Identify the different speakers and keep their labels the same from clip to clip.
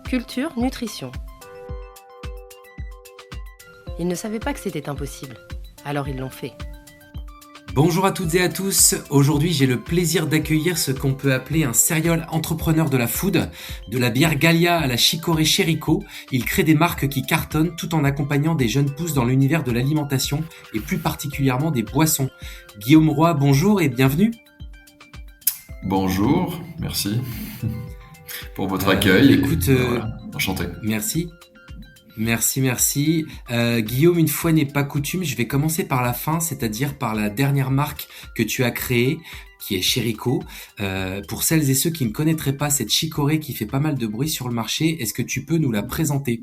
Speaker 1: Culture, nutrition. Ils ne savaient pas que c'était impossible, alors ils l'ont fait.
Speaker 2: Bonjour à toutes et à tous, aujourd'hui j'ai le plaisir d'accueillir ce qu'on peut appeler un serial entrepreneur de la food. De la bière Gallia à la chicorée Chérico, il crée des marques qui cartonnent tout en accompagnant des jeunes pousses dans l'univers de l'alimentation et plus particulièrement des boissons. Guillaume Roy, bonjour et bienvenue.
Speaker 3: Bonjour, merci pour votre accueil.
Speaker 2: Écoute,
Speaker 3: voilà, enchanté.
Speaker 2: Merci. Guillaume, une fois n'est pas coutume, je vais commencer par la fin, c'est-à-dire par la dernière marque que tu as créée, qui est Chérico. Pour celles et ceux qui ne connaîtraient pas cette chicorée qui fait pas mal de bruit sur le marché, est-ce que tu peux nous la présenter ?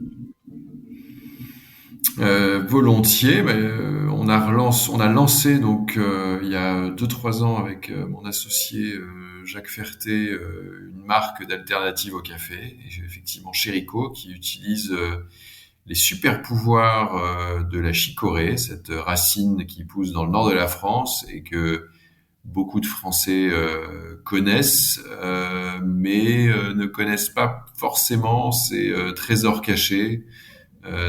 Speaker 3: Volontiers, on a lancé donc il y a 2-3 ans avec mon associé Jacques Ferté une marque d'alternative au café, et effectivement Chérico, qui utilise les super pouvoirs de la chicorée, cette racine qui pousse dans le nord de la France et que beaucoup de Français connaissent, mais ne connaissent pas forcément ses trésors cachés.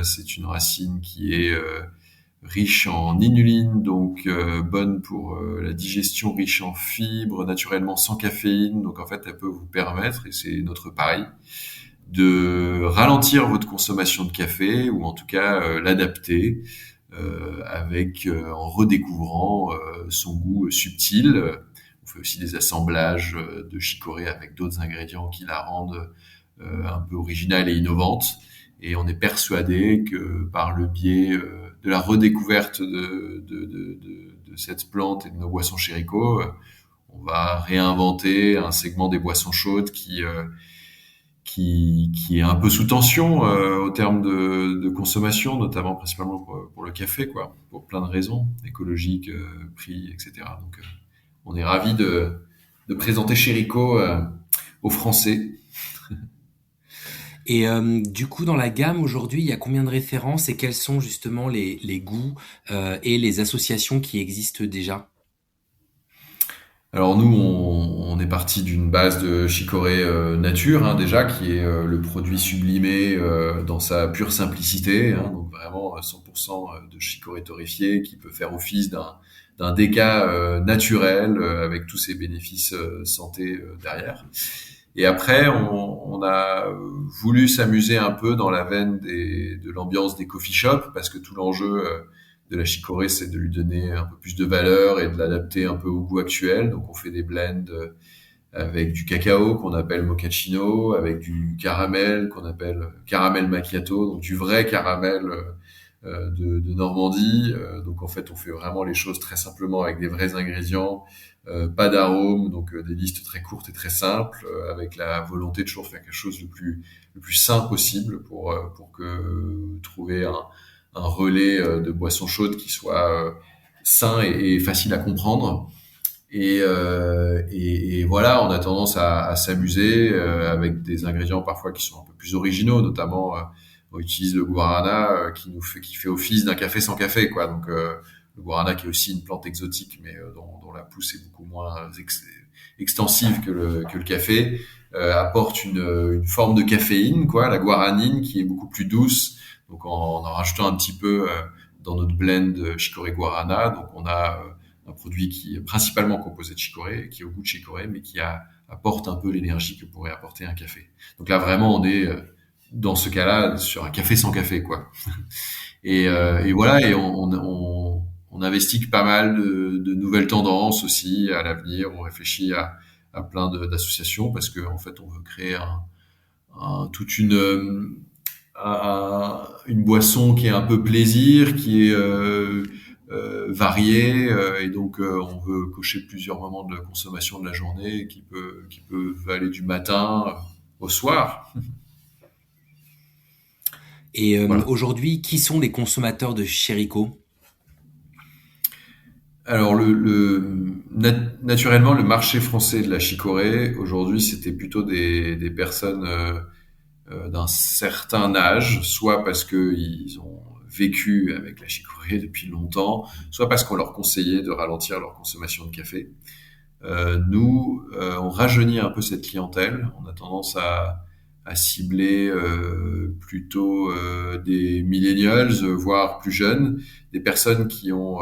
Speaker 3: C'est une racine qui est riche en inuline, donc bonne pour la digestion, riche en fibres, naturellement sans caféine. Donc en fait, elle peut vous permettre, et c'est notre pari, de ralentir votre consommation de café, ou en tout cas l'adapter en redécouvrant son goût subtil. On fait aussi des assemblages de chicorée avec d'autres ingrédients qui la rendent un peu originale et innovante. Et on est persuadé que par le biais de la redécouverte de cette plante et de nos boissons Chérico, on va réinventer un segment des boissons chaudes qui est un peu sous tension au terme de consommation, notamment principalement pour le café, quoi, pour plein de raisons écologiques, prix, etc. Donc on est ravis de présenter Chérico aux Français.
Speaker 2: Et du coup, dans la gamme aujourd'hui, il y a combien de références et quels sont justement les goûts et les associations qui existent déjà ?
Speaker 3: Alors nous, on est parti d'une base de chicorée nature, déjà, qui est le produit sublimé dans sa pure simplicité, donc vraiment 100% de chicorée torréfiée qui peut faire office d'un déca naturel avec tous ses bénéfices santé derrière. Et après, on a voulu s'amuser un peu dans la veine de l'ambiance des coffee shops, parce que tout l'enjeu de la chicorée, c'est de lui donner un peu plus de valeur et de l'adapter un peu au goût actuel. Donc on fait des blends avec du cacao qu'on appelle mochaccino, avec du caramel qu'on appelle caramel macchiato, donc du vrai caramel de Normandie. Donc en fait, on fait vraiment les choses très simplement avec des vrais ingrédients. Pas d'arômes, donc des listes très courtes et très simples, avec la volonté de toujours faire quelque chose le plus sain possible pour trouver un relais de boissons chaudes qui soit sain et facile à comprendre. Et voilà, on a tendance à s'amuser avec des ingrédients parfois qui sont un peu plus originaux, notamment on utilise le guarana qui fait office d'un café sans café, quoi. Donc le guarana, qui est aussi une plante exotique, mais dont la pousse est beaucoup moins extensive que le café, apporte une forme de caféine, quoi, la guaranine, qui est beaucoup plus douce. Donc en rajoutant un petit peu dans notre blend chicorée guarana, donc on a un produit qui est principalement composé de chicorée, qui est au goût de chicorée, mais qui apporte un peu l'énergie que pourrait apporter un café. Donc là vraiment on est dans ce cas-là sur un café sans café, quoi. Et voilà, et on investit pas mal de nouvelles tendances aussi à l'avenir. On réfléchit à plein d'associations, parce que en fait on veut créer toute une boisson qui est un peu plaisir, qui est variée, et donc on veut cocher plusieurs moments de consommation de la journée qui peuvent aller du matin au soir.
Speaker 2: Et
Speaker 3: Voilà.
Speaker 2: Aujourd'hui, qui sont les consommateurs de Chérico ?
Speaker 3: Alors naturellement, le marché français de la chicorée aujourd'hui, c'était plutôt des personnes d'un certain âge, soit parce que ils ont vécu avec la chicorée depuis longtemps, soit parce qu'on leur conseillait de ralentir leur consommation de café. Nous, on rajeunit un peu cette clientèle. On a tendance à à cibler plutôt des millennials, voire plus jeunes, des personnes qui ont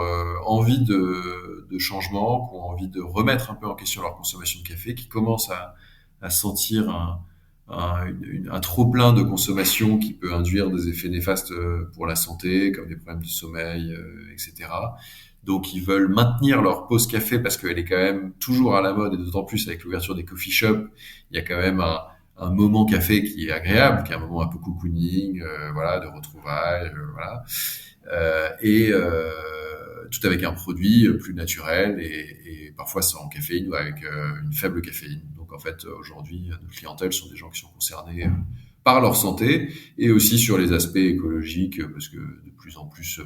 Speaker 3: envie de changement, qui ont envie de remettre un peu en question leur consommation de café, qui commencent à sentir un trop-plein de consommation qui peut induire des effets néfastes pour la santé, comme des problèmes de sommeil, etc. Donc, ils veulent maintenir leur pause café parce qu'elle est quand même toujours à la mode, et d'autant plus avec l'ouverture des coffee shops, il y a quand même un moment café qui est agréable, qui est un moment un peu cocooning, voilà, de retrouvailles, voilà, et tout avec un produit plus naturel et parfois sans caféine ou avec une faible caféine. Donc en fait, aujourd'hui, notre clientèle sont des gens qui sont concernés par leur santé et aussi sur les aspects écologiques, parce que de plus en plus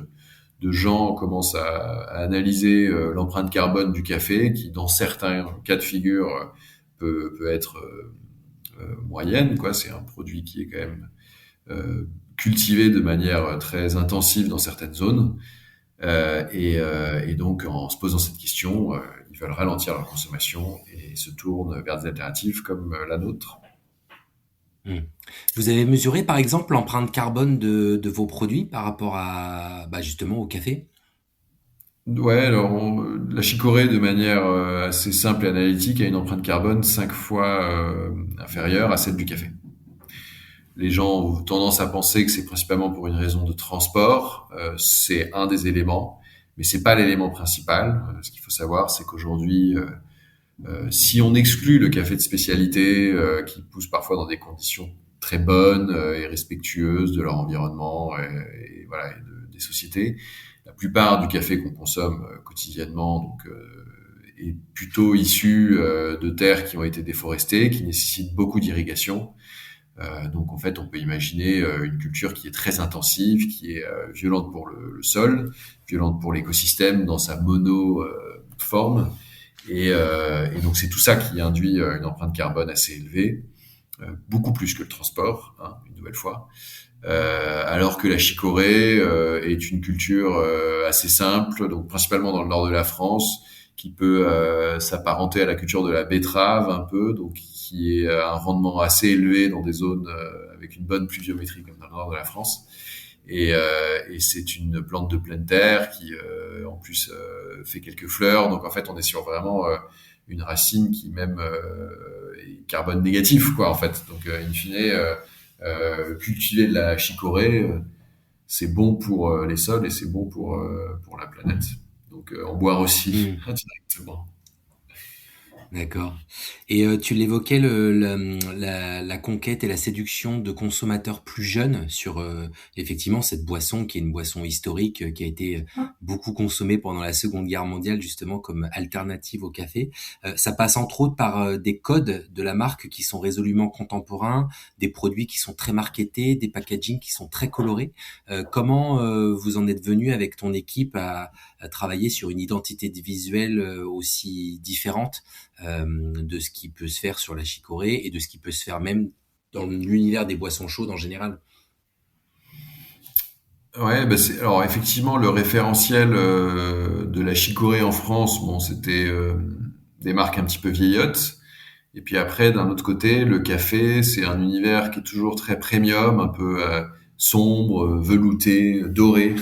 Speaker 3: de gens commencent à analyser l'empreinte carbone du café, qui dans certains cas de figure peut être moyenne, quoi. C'est un produit qui est quand même cultivé de manière très intensive dans certaines zones. Et donc, en se posant cette question, ils veulent ralentir leur consommation et se tournent vers des alternatives comme la nôtre.
Speaker 2: Hmm. Vous avez mesuré, par exemple, l'empreinte carbone de vos produits par rapport justement au café?
Speaker 3: Ouais, alors la chicorée, de manière assez simple et analytique, a une empreinte carbone 5 fois inférieure à celle du café. Les gens ont tendance à penser que c'est principalement pour une raison de transport. C'est un des éléments, mais c'est pas l'élément principal. Ce qu'il faut savoir, c'est qu'aujourd'hui, si on exclut le café de spécialité, qui pousse parfois dans des conditions très bonnes et respectueuses de leur environnement et voilà, des sociétés, la plupart du café qu'on consomme quotidiennement est plutôt issu de terres qui ont été déforestées, qui nécessitent beaucoup d'irrigation. Donc en fait, on peut imaginer une culture qui est très intensive, qui est violente pour le sol, violente pour l'écosystème dans sa monoforme. Et donc c'est tout ça qui induit une empreinte carbone assez élevée, beaucoup plus que le transport, hein, une nouvelle fois. Alors que la chicorée est une culture assez simple, donc principalement dans le nord de la France, qui peut s'apparenter à la culture de la betterave un peu, donc qui est un rendement assez élevé dans des zones avec une bonne pluviométrie comme dans le nord de la France. Et c'est une plante de pleine terre qui en plus fait quelques fleurs, donc en fait on est sur vraiment une racine qui même est carbone négatif, quoi, en fait. Donc in fine, cultiver de la chicorée, c'est bon pour les sols et c'est bon pour la planète. Donc en boire aussi
Speaker 2: Hmm.
Speaker 3: indirectement.
Speaker 2: D'accord. Et tu l'évoquais, la conquête et la séduction de consommateurs plus jeunes sur effectivement cette boisson qui est une boisson historique qui a été beaucoup consommée pendant la Seconde Guerre mondiale justement comme alternative au café. Ça passe entre autres par des codes de la marque qui sont résolument contemporains, des produits qui sont très marketés, des packagings qui sont très colorés. Comment vous en êtes venu avec ton équipe à travailler sur une identité visuelle aussi différente de ce qui peut se faire sur la chicorée et de ce qui peut se faire même dans l'univers des boissons chaudes en général.
Speaker 3: Ouais, bah alors effectivement le référentiel de la chicorée en France, bon, c'était des marques un petit peu vieillottes. Et puis après, d'un autre côté, le café, c'est un univers qui est toujours très premium, un peu sombre, velouté, doré.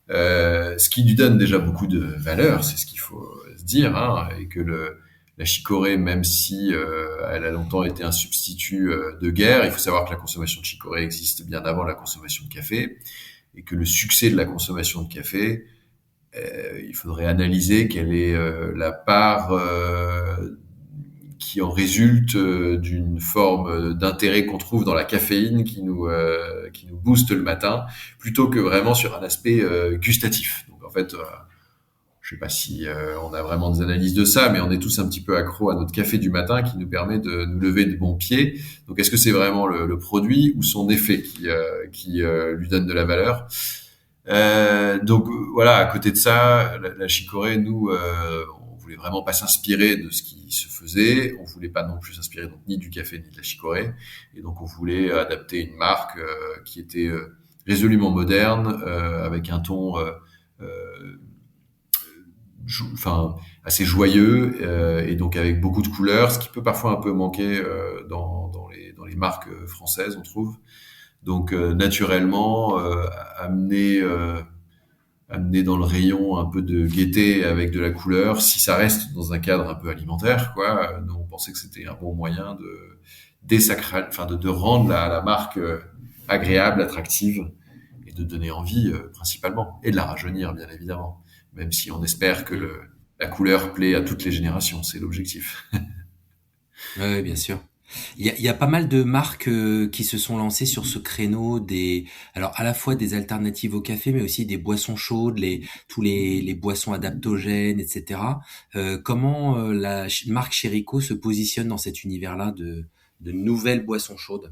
Speaker 3: Ce qui lui donne déjà beaucoup de valeur, c'est ce qu'il faut se dire, hein, et que la chicorée, même si elle a longtemps été un substitut de guerre, il faut savoir que la consommation de chicorée existe bien avant la consommation de café, et que le succès de la consommation de café, il faudrait analyser quelle est la part qui en résulte d'une forme d'intérêt qu'on trouve dans la caféine qui nous booste le matin, plutôt que vraiment sur un aspect gustatif. Donc en fait, je sais pas si on a vraiment des analyses de ça, mais on est tous un petit peu accros à notre café du matin qui nous permet de nous lever de bon pied. Donc est-ce que c'est vraiment le produit ou son effet qui lui donne de la valeur? Donc voilà, à côté de ça, la chicorée, nous, on voulait vraiment pas s'inspirer de ce qui se faisait. On voulait pas non plus s'inspirer donc ni du café ni de la chicorée. Et donc on voulait adapter une marque qui était résolument moderne, avec un ton enfin assez joyeux et donc avec beaucoup de couleurs, ce qui peut parfois un peu manquer dans les marques françaises, on trouve. Donc naturellement amener dans le rayon un peu de gaieté avec de la couleur, si ça reste dans un cadre un peu alimentaire, quoi. Nous on pensait que c'était un bon moyen de enfin de rendre la marque agréable, attractive et de donner envie principalement et de la rajeunir bien évidemment, même si on espère que la couleur plaît à toutes les générations, c'est l'objectif.
Speaker 2: Ouais, bien sûr. Il y a pas mal de marques qui se sont lancées sur ce créneau alors à la fois des alternatives au café, mais aussi des boissons chaudes, les boissons adaptogènes, etc. Comment marque Chérico se positionne dans cet univers-là de nouvelles boissons chaudes?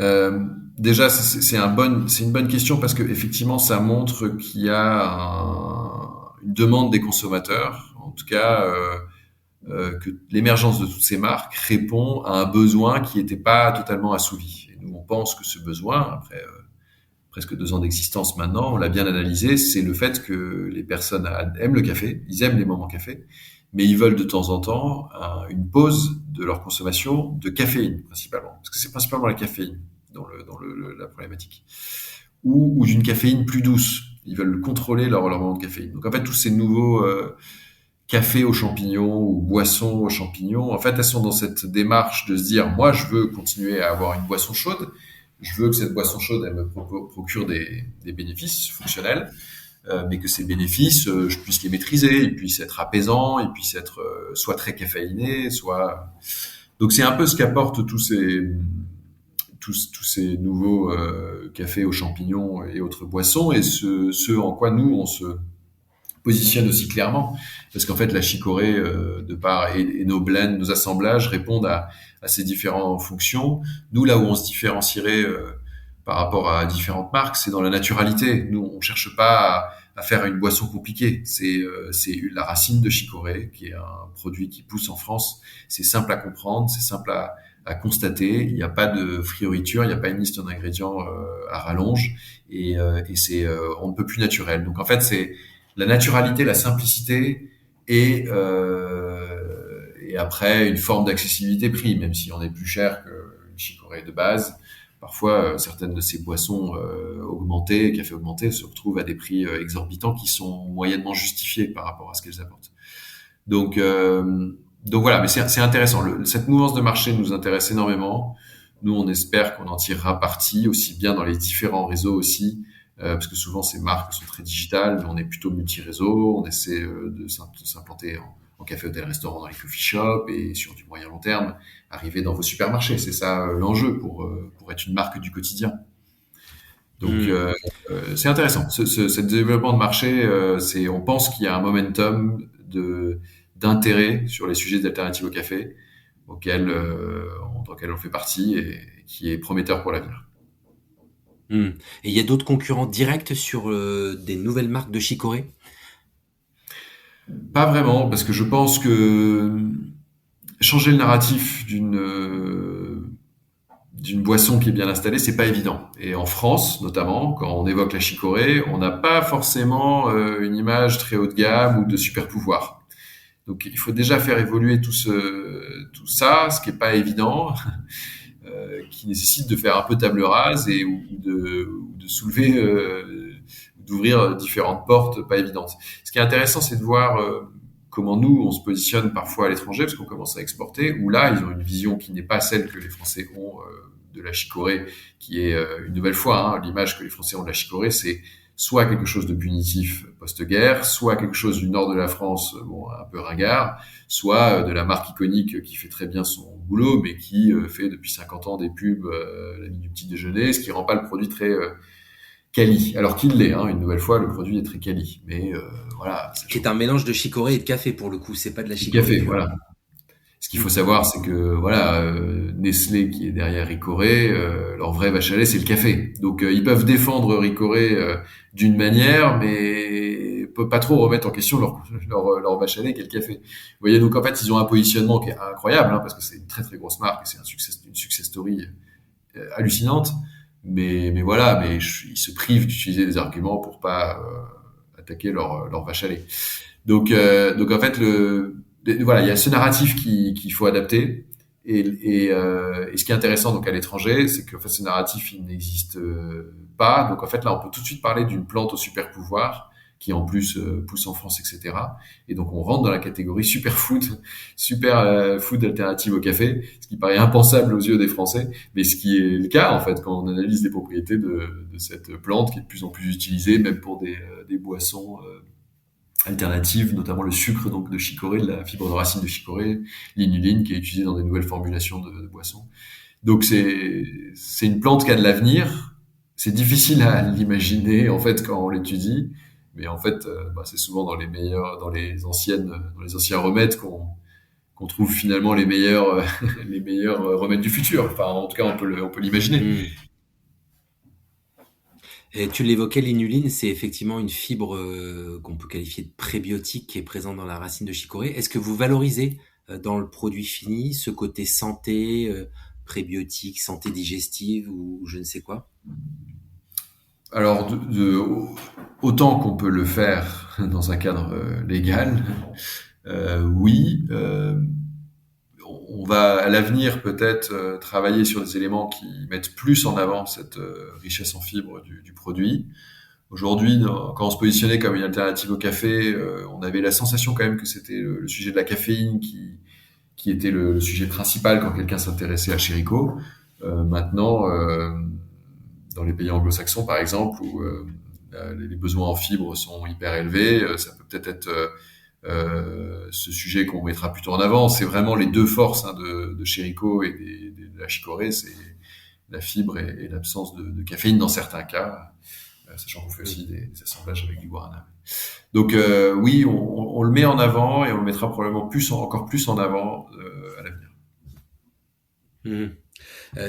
Speaker 3: Euh, Déjà, c'est une bonne question parce que effectivement, ça montre qu'il y a une demande des consommateurs. En tout cas, que l'émergence de toutes ces marques répond à un besoin qui n'était pas totalement assouvi. Et nous, on pense que ce besoin, après presque 2 ans d'existence maintenant, on l'a bien analysé, c'est le fait que les personnes aiment le café, ils aiment les moments café, mais ils veulent de temps en temps une pause de leur consommation de caféine principalement, parce que c'est principalement la caféine la problématique, ou d'une caféine plus douce. Ils veulent contrôler leur moment de caféine. Donc en fait, tous ces nouveaux café aux champignons ou boissons aux champignons, en fait, elles sont dans cette démarche de se dire, moi, je veux continuer à avoir une boisson chaude, je veux que cette boisson chaude, elle me procure des bénéfices fonctionnels, mais que ces bénéfices, je puisse les maîtriser, ils puissent être apaisants, ils puissent être soit très caféinés, soit... Donc c'est un peu ce qu'apportent tous ces nouveaux cafés aux champignons et autres boissons, et ce en quoi nous, on se positionne aussi clairement, parce qu'en fait la chicorée de par et nos blends, nos assemblages répondent à ces différentes fonctions. Nous, là où on se différencierait par rapport à différentes marques, c'est dans la naturalité. Nous, on cherche pas à faire une boisson compliquée. C'est la racine de chicorée, qui est un produit qui pousse en France. C'est simple à comprendre, c'est simple à constater. Il n'y a pas de frioriture, il n'y a pas une liste d'ingrédients à rallonge, et c'est on ne peut plus naturel. Donc en fait, c'est la naturalité, la simplicité et après une forme d'accessibilité prix, même si on est plus cher qu'une chicorée de base. Parfois, certaines de ces boissons augmentées, café augmenté, se retrouvent à des prix exorbitants qui sont moyennement justifiés par rapport à ce qu'elles apportent. Donc, donc voilà, mais c'est intéressant. Cette mouvance de marché nous intéresse énormément. Nous, on espère qu'on en tirera parti, aussi bien dans les différents réseaux aussi, parce que souvent ces marques sont très digitales, mais on est plutôt multi-réseau, on essaie de s'implanter en café, hôtel, restaurant, dans les coffee shops, et sur du moyen long terme, arriver dans vos supermarchés. C'est ça l'enjeu pour être une marque du quotidien. Donc c'est intéressant. Ce développement de marché, on pense qu'il y a un momentum d'intérêt sur les sujets d'alternatives au café, dans lequel on fait partie et qui est prometteur pour l'avenir.
Speaker 2: Et il y a d'autres concurrents directs sur des nouvelles marques de chicorée?
Speaker 3: Pas vraiment, parce que je pense que changer le narratif d'une boisson qui est bien installée, c'est pas évident. Et en France, notamment, quand on évoque la chicorée, on n'a pas forcément une image très haut de gamme ou de super pouvoir. Donc il faut déjà faire évoluer tout ça, ce qui est pas évident, qui nécessite de faire un peu table rase ou de soulever, d'ouvrir différentes portes pas évidentes. Ce qui est intéressant, c'est de voir comment nous, on se positionne parfois à l'étranger, parce qu'on commence à exporter, où là, ils ont une vision qui n'est pas celle que les Français ont de la chicorée, qui est une nouvelle fois, hein, l'image que les Français ont de la chicorée, c'est soit quelque chose de punitif post-guerre, soit quelque chose du nord de la France, bon, un peu ringard, soit de la marque iconique qui fait très bien son boulot, mais qui fait depuis 50 ans des pubs la nuit du petit déjeuner, ce qui rend pas le produit très quali. Alors qu'il l'est, hein, une nouvelle fois, le produit est très quali, mais voilà.
Speaker 2: Qui est un mélange de chicorée et de café pour le coup, c'est pas de la chicorée.
Speaker 3: Café, voilà. Ce qu'il faut savoir, c'est que voilà, Nestlé qui est derrière Ricoré, leur vraie vache à lait, c'est le café. Donc ils peuvent défendre Ricoré d'une manière, mais peuvent pas trop remettre en question leur vache à lait qui est le café. Vous voyez, donc en fait, ils ont un positionnement qui est incroyable, hein, parce que c'est une très très grosse marque, et c'est une success story hallucinante. Mais voilà, ils se privent d'utiliser des arguments pour pas attaquer leur vache à lait. Donc en fait, voilà, il y a ce narratif qu'il faut adapter. Et ce qui est intéressant donc à l'étranger, c'est que en fait, ce narratif il n'existe pas. Donc en fait là, on peut tout de suite parler d'une plante au super pouvoir qui en plus pousse en France, etc. Et donc on rentre dans la catégorie superfood, food alternative au café, ce qui paraît impensable aux yeux des Français, mais ce qui est le cas en fait quand on analyse les propriétés de cette plante qui est de plus en plus utilisée, même pour des boissons alternatives, notamment le sucre donc de chicorée, de la fibre de racine de chicorée, l'inuline qui est utilisée dans des nouvelles formulations de boissons. Donc c'est une plante qui a de l'avenir. C'est difficile à l'imaginer en fait quand on l'étudie, mais en fait c'est souvent dans les anciens remèdes qu'on trouve finalement les meilleurs les meilleurs remèdes du futur. Enfin en tout cas on peut l'imaginer.
Speaker 2: Et tu l'évoquais, l'inuline, c'est effectivement une fibre qu'on peut qualifier de prébiotique qui est présente dans la racine de chicorée. Est-ce que vous valorisez dans le produit fini ce côté santé, prébiotique, santé digestive ou je ne sais quoi?
Speaker 3: Alors, autant qu'on peut le faire dans un cadre légal, oui. On va à l'avenir peut-être travailler sur des éléments qui mettent plus en avant cette richesse en fibres du produit. Aujourd'hui, quand on se positionnait comme une alternative au café, on avait la sensation quand même que c'était le sujet de la caféine qui était le sujet principal quand quelqu'un s'intéressait à Chérico. Maintenant, dans les pays anglo-saxons, par exemple, où les besoins en fibres sont hyper élevés, ça peut peut-être être ce sujet qu'on mettra plutôt en avant. C'est vraiment les deux forces de Chérico et de la chicorée, c'est la fibre et l'absence de caféine dans certains cas, sachant qu'on fait aussi des assemblages avec du guarana. Donc oui, on le met en avant et on le mettra probablement encore plus en avant à l'avenir.
Speaker 2: Mmh.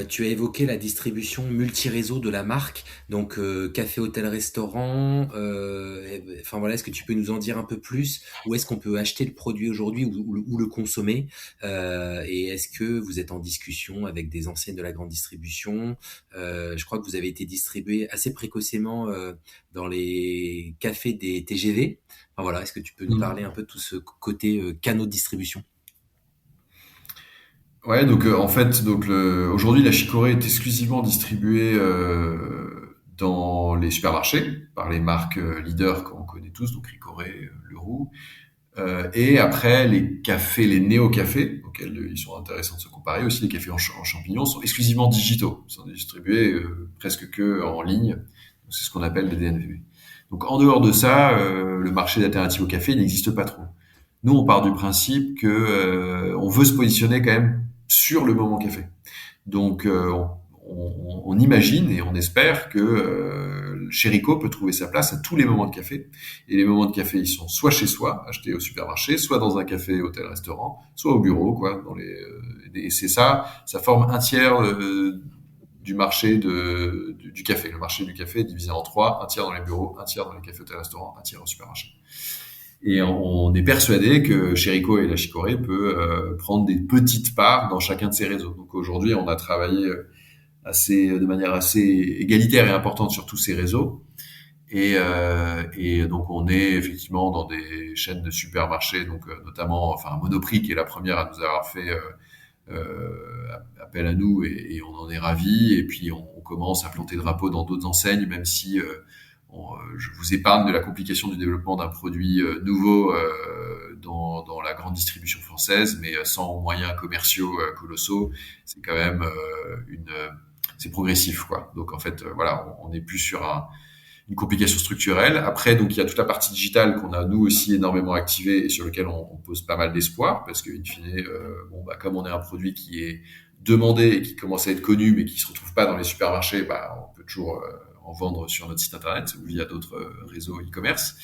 Speaker 2: Tu as évoqué la distribution multi-réseau de la marque, donc café, hôtel, restaurant. Enfin voilà, est-ce que tu peux nous en dire un peu plus? Où est-ce qu'on peut acheter le produit aujourd'hui ou le consommer? Et est-ce que vous êtes en discussion avec des enseignes de la grande distribution? Je crois que vous avez été distribué assez précocement dans les cafés des TGV. Enfin voilà, est-ce que tu peux nous parler un peu de tout ce côté canaux de distribution?
Speaker 3: Ouais, donc en fait, aujourd'hui la chicorée est exclusivement distribuée dans les supermarchés par les marques leaders qu'on connaît tous, donc Ricoré, Leroux, et après les cafés, les néo-cafés, auxquels ils sont intéressants de se comparer aussi, les cafés en champignons sont exclusivement digitaux, ils sont distribués presque que en ligne, c'est ce qu'on appelle les DNVB. Donc en dehors de ça, le marché d'alternatives au café il n'existe pas trop. Nous, on part du principe que on veut se positionner quand même sur le moment café. Donc, on imagine et on espère que Chérico peut trouver sa place à tous les moments de café. Et les moments de café, ils sont soit chez soi, achetés au supermarché, soit dans un café, hôtel, restaurant, soit au bureau, quoi. Et c'est ça forme un tiers du marché du café. Le marché du café est divisé en trois, un tiers dans les bureaux, un tiers dans les cafés, hôtels, restaurants, un tiers au supermarché. Et on est persuadé que Chérico et la chicorée peut prendre des petites parts dans chacun de ces réseaux. Donc aujourd'hui, on a travaillé de manière assez égalitaire et importante sur tous ces réseaux. Et donc on est effectivement dans des chaînes de supermarchés, donc notamment, Monoprix qui est la première à nous avoir fait appel à nous et on en est ravis. Et puis on commence à planter drapeau dans d'autres enseignes, même si je vous épargne de la complication du développement d'un produit nouveau dans la grande distribution française, mais sans moyens commerciaux colossaux, c'est quand même c'est progressif, quoi. Donc en fait, voilà, on n'est plus sur une complication structurelle. Après, donc il y a toute la partie digitale qu'on a nous aussi énormément activée et sur lequel on pose pas mal d'espoir, parce que in fine, comme on est un produit qui est demandé et qui commence à être connu, mais qui se retrouve pas dans les supermarchés, on peut toujours en vendre sur notre site internet ou via d'autres réseaux e-commerce.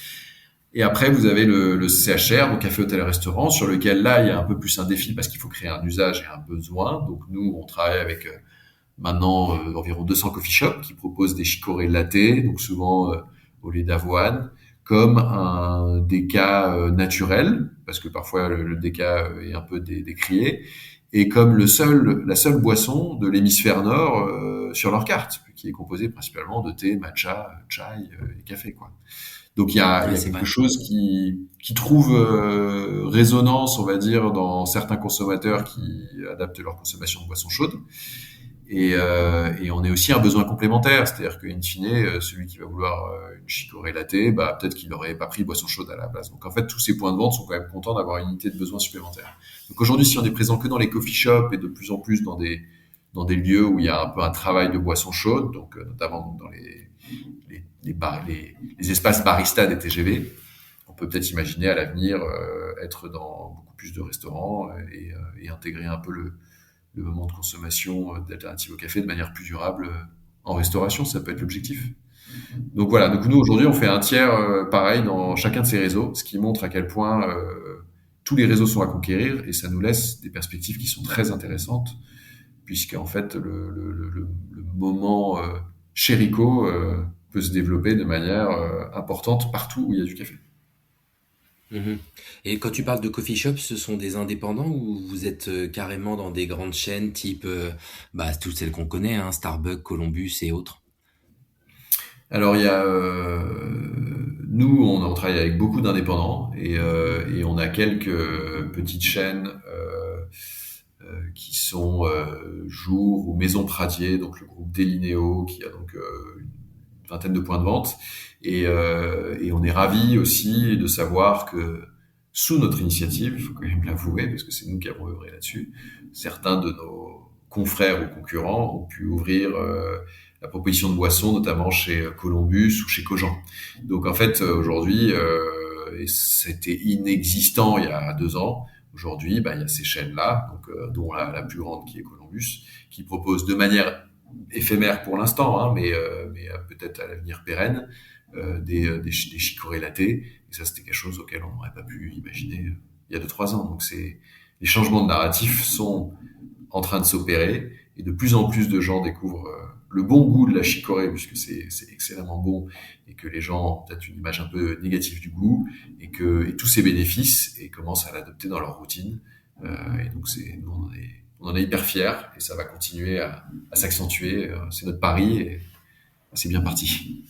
Speaker 3: Et après, vous avez le CHR, donc café, hôtel, restaurant, sur lequel là, il y a un peu plus un défi parce qu'il faut créer un usage et un besoin. Donc nous, on travaille avec maintenant environ 200 coffee shops qui proposent des chicorées latte, donc souvent au lait d'avoine, comme un déca naturel, parce que parfois le déca est un peu décrié, et comme la seule boisson de l'hémisphère nord sur leur carte, qui est composée principalement de thé, matcha, chai et café, quoi. Donc il
Speaker 1: Ouais,
Speaker 3: y a
Speaker 1: c'est
Speaker 3: quelque
Speaker 1: vrai.
Speaker 3: chose qui trouve résonance, on va dire, dans certains consommateurs qui adaptent leur consommation de boissons chaudes. Et on est aussi un besoin complémentaire, c'est-à-dire qu'in fine, celui qui va vouloir une chicorée latte, bah, peut-être qu'il n'aurait pas pris de boisson chaude à la place. Donc en fait, tous ces points de vente sont quand même contents d'avoir une unité de besoin supplémentaire. Donc aujourd'hui, si on est présent que dans les coffee shops et de plus en plus dans des lieux où il y a un peu un travail de boisson chaude, donc notamment dans les espaces baristas des TGV, on peut peut-être imaginer à l'avenir être dans beaucoup plus de restaurants et intégrer un peu le moment de consommation d'alternatives au café de manière plus durable en restauration, ça peut être l'objectif. Donc voilà, donc nous aujourd'hui on fait un tiers pareil dans chacun de ces réseaux, ce qui montre à quel point tous les réseaux sont à conquérir et ça nous laisse des perspectives qui sont très intéressantes puisque en fait le moment Chérico peut se développer de manière importante partout où il y a du café.
Speaker 2: Mhm. Et quand tu parles de coffee shop, ce sont des indépendants ou vous êtes carrément dans des grandes chaînes type, bah, toutes celles qu'on connaît, hein, Starbucks, Columbus et autres?
Speaker 3: Alors il y a nous on travaille avec beaucoup d'indépendants et on a quelques petites chaînes qui sont Jour ou Maison Pradier, donc le groupe Delinéo qui a donc une vingtaine de points de vente et on est ravis aussi de savoir que sous notre initiative, il faut quand même l'avouer parce que c'est nous qui avons œuvré là-dessus, certains de nos confrères ou concurrents ont pu ouvrir la proposition de boissons, notamment chez Columbus ou chez Cogent. Donc en fait, aujourd'hui, et c'était inexistant il y a 2 ans. Aujourd'hui, bah, il y a ces chaînes-là, donc, dont la plus grande qui est Columbus, qui propose de manière éphémère pour l'instant, hein, mais peut-être à l'avenir pérenne, des chicorées latées. Et ça, c'était quelque chose auquel on n'aurait pas pu imaginer il y a 2-3 ans. Donc les changements de narratif sont en train de s'opérer et de plus en plus de gens découvrent le bon goût de la chicorée puisque c'est excellemment bon et que les gens ont peut-être une image un peu négative du goût et tous ses bénéfices et commencent à l'adopter dans leur routine. Et donc nous on en est hyper fiers et ça va continuer à s'accentuer. C'est notre pari et c'est bien parti.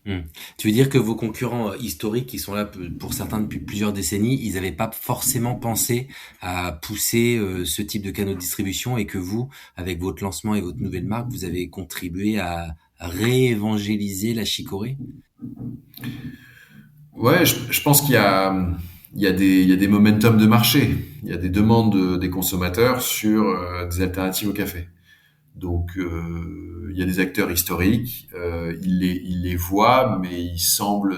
Speaker 2: Hmm. Tu veux dire que vos concurrents historiques, qui sont là pour certains depuis plusieurs décennies, ils n'avaient pas forcément pensé à pousser ce type de canaux de distribution et que vous, avec votre lancement et votre nouvelle marque, vous avez contribué à réévangéliser la chicorée?
Speaker 3: Ouais, je pense il y a des momentum de marché. Il y a des demandes des consommateurs sur des alternatives au café. Donc, il y a des acteurs historiques, ils les voient, mais ils semblent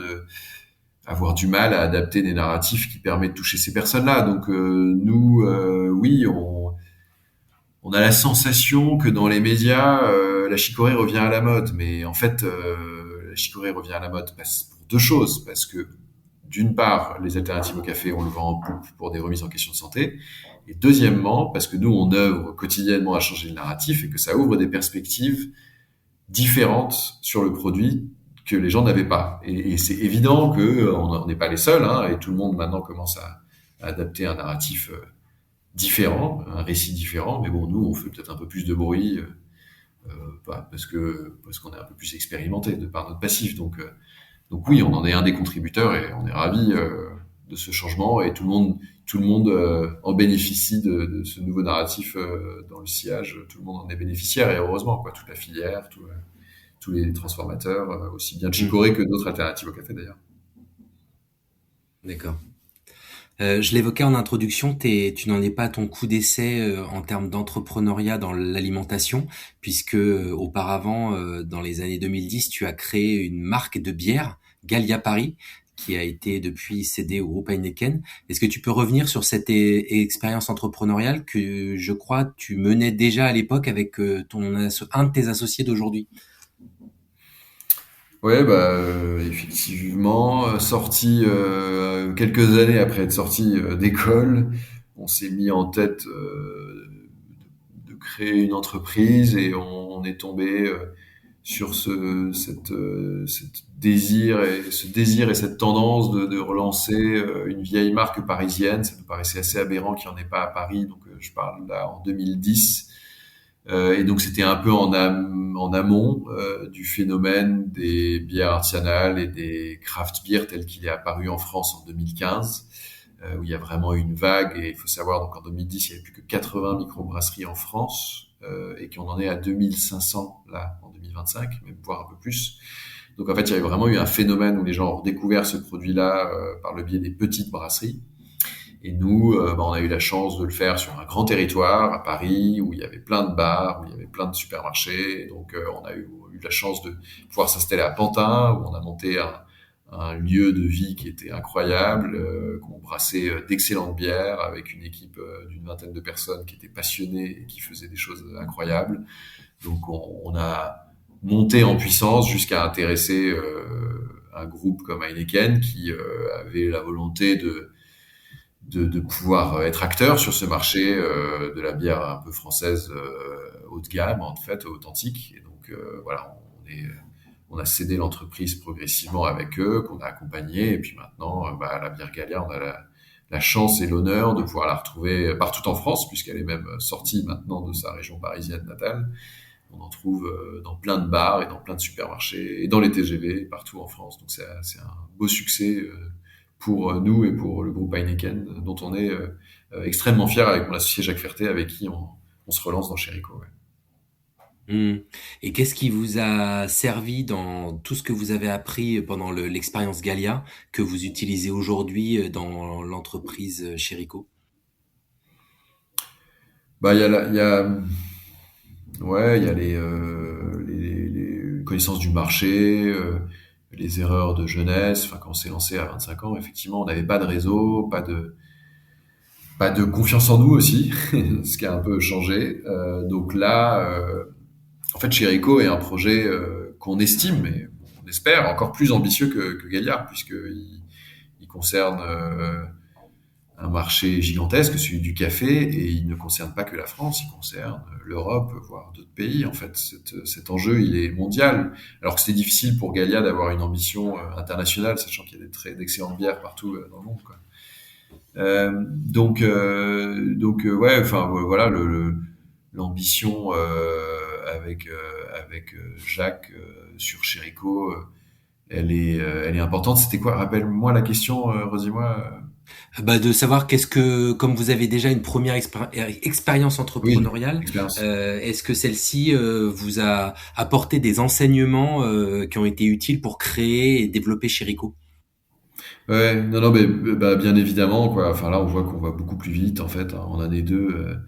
Speaker 3: avoir du mal à adapter des narratifs qui permettent de toucher ces personnes-là. Donc, nous, oui, on a la sensation que dans les médias, la chicorée revient à la mode. Mais en fait, la chicorée revient à la mode pour deux choses. Parce que, d'une part, les alternatives au café, on le vend en poupe pour des remises en question de santé. Et deuxièmement, parce que nous, on œuvre quotidiennement à changer le narratif et que ça ouvre des perspectives différentes sur le produit que les gens n'avaient pas. Et c'est évident que on n'est pas les seuls, hein, et tout le monde maintenant commence à adapter un narratif différent, un récit différent. Mais bon, nous, on fait peut-être un peu plus de bruit parce qu'on est un peu plus expérimenté de par notre passif. Donc oui, on en est un des contributeurs et on est ravi de ce changement et tout le monde en bénéficie de ce nouveau narratif dans le sillage. Tout le monde en est bénéficiaire et heureusement quoi, toute la filière, tous les transformateurs, aussi bien de
Speaker 2: Hmm.
Speaker 3: Chicorée que d'autres alternatives au café d'ailleurs.
Speaker 2: D'accord. Je l'évoquais en introduction, tu n'en es pas à ton coup d'essai en termes d'entrepreneuriat dans l'alimentation, puisque auparavant, dans les années 2010, tu as créé une marque de bière, Gallia Paris, qui a été depuis cédée au groupe Heineken. Est-ce que tu peux revenir sur cette expérience entrepreneuriale que je crois tu menais déjà à l'époque avec un de tes associés d'aujourd'hui?
Speaker 3: Ouais, bah effectivement, sorti quelques années après être sorti d'école, on s'est mis en tête de créer une entreprise et on est tombé sur ce désir et cette tendance de relancer une vieille marque parisienne. Ça nous paraissait assez aberrant qu'il n'y en ait pas à Paris. Donc je parle là en 2010 Et donc c'était un peu en amont du phénomène des bières artisanales et des craft beers tel qu'il est apparu en France en 2015, où il y a vraiment eu une vague. Et il faut savoir, donc en 2010, il n'y avait plus que 80 microbrasseries en France, et qu'on en est à 2500 là en 2025, même voire un peu plus. Donc en fait, il y avait vraiment eu un phénomène où les gens ont redécouvert ce produit-là par le biais des petites brasseries. Et nous, on a eu la chance de le faire sur un grand territoire à Paris où il y avait plein de bars, où il y avait plein de supermarchés. Et donc, on a eu la chance de pouvoir s'installer à Pantin, où on a monté un lieu de vie qui était incroyable, qu'on brassait d'excellentes bières avec une équipe d'une vingtaine de personnes qui étaient passionnées et qui faisaient des choses incroyables. Donc, on a monté en puissance jusqu'à intéresser un groupe comme Heineken qui avait la volonté de pouvoir être acteur sur ce marché de la bière un peu française haut de gamme, en fait, authentique. Et donc, voilà, on a cédé l'entreprise progressivement avec eux, qu'on a accompagné. Et puis maintenant, la bière Gallia, on a la chance et l'honneur de pouvoir la retrouver partout en France, puisqu'elle est même sortie maintenant de sa région parisienne natale. On en trouve dans plein de bars et dans plein de supermarchés et dans les TGV partout en France. Donc c'est un beau succès pour nous et pour le groupe Heineken, dont on est extrêmement fiers avec mon associé Jacques Ferté, avec qui on se relance dans Chérico. Ouais.
Speaker 2: Hmm. Et qu'est-ce qui vous a servi dans tout ce que vous avez appris pendant l'expérience Gallia que vous utilisez aujourd'hui dans l'entreprise Chérico?
Speaker 3: Il y a les connaissances du marché, les erreurs de jeunesse. Enfin, quand on s'est lancé à 25 ans, effectivement, on n'avait pas de réseau, pas de confiance en nous aussi, ce qui a un peu changé. Donc là, en fait, Chérico est un projet qu'on estime, et on espère, encore plus ambitieux que Galliard, puisqu'il concerne un marché gigantesque, celui du café, et il ne concerne pas que la France, il concerne l'Europe, voire d'autres pays. En fait, cet enjeu, il est mondial. Alors que c'était difficile pour Gallia d'avoir une ambition internationale, sachant qu'il y a d'excellentes bières partout dans le monde, quoi. Ouais, enfin voilà, l'ambition avec Jacques sur Chérico, elle est importante. C'était quoi? Rappelle-moi la question, redis-moi.
Speaker 2: De savoir comme vous avez déjà une première expérience
Speaker 3: Oui,
Speaker 2: entrepreneuriale,
Speaker 3: expérience.
Speaker 2: est-ce que celle-ci vous a apporté des enseignements qui ont été utiles pour créer et développer Chérico?
Speaker 3: Ouais, non, non, mais bah, bien évidemment, quoi. Enfin là, on voit qu'on va beaucoup plus vite, en fait, hein. En année 2,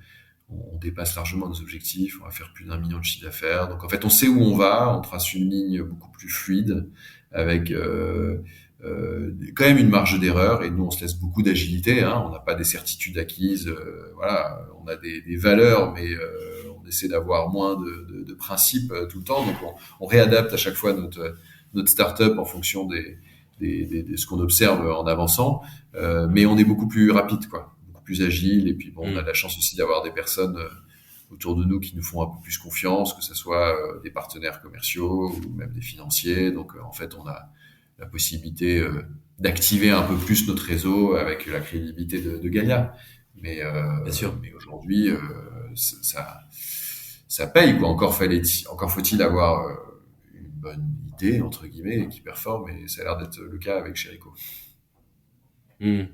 Speaker 3: on dépasse largement nos objectifs. On va faire plus d'1 million de chiffre d'affaires. Donc en fait, on sait où on va. On trace une ligne beaucoup plus fluide avec quand même une marge d'erreur. Et nous, on se laisse beaucoup d'agilité, hein. On n'a pas des certitudes acquises. Voilà, on a des valeurs, mais on essaie d'avoir moins de principes tout le temps. Donc on réadapte à chaque fois notre start-up en fonction de ce qu'on observe en avançant, mais on est beaucoup plus rapide, quoi, beaucoup plus agile. Et puis bon, on a de la chance aussi d'avoir des personnes autour de nous qui nous font un peu plus confiance, que ce soit des partenaires commerciaux ou même des financiers. Donc en fait, on a la possibilité d'activer un peu plus notre réseau avec la crédibilité de Gallia.
Speaker 2: Bien sûr.
Speaker 3: Mais aujourd'hui, ça paye, quoi. Encore faut-il avoir une bonne idée, entre guillemets, qui performe, et ça a l'air d'être le cas avec Chérico.
Speaker 2: Hmm.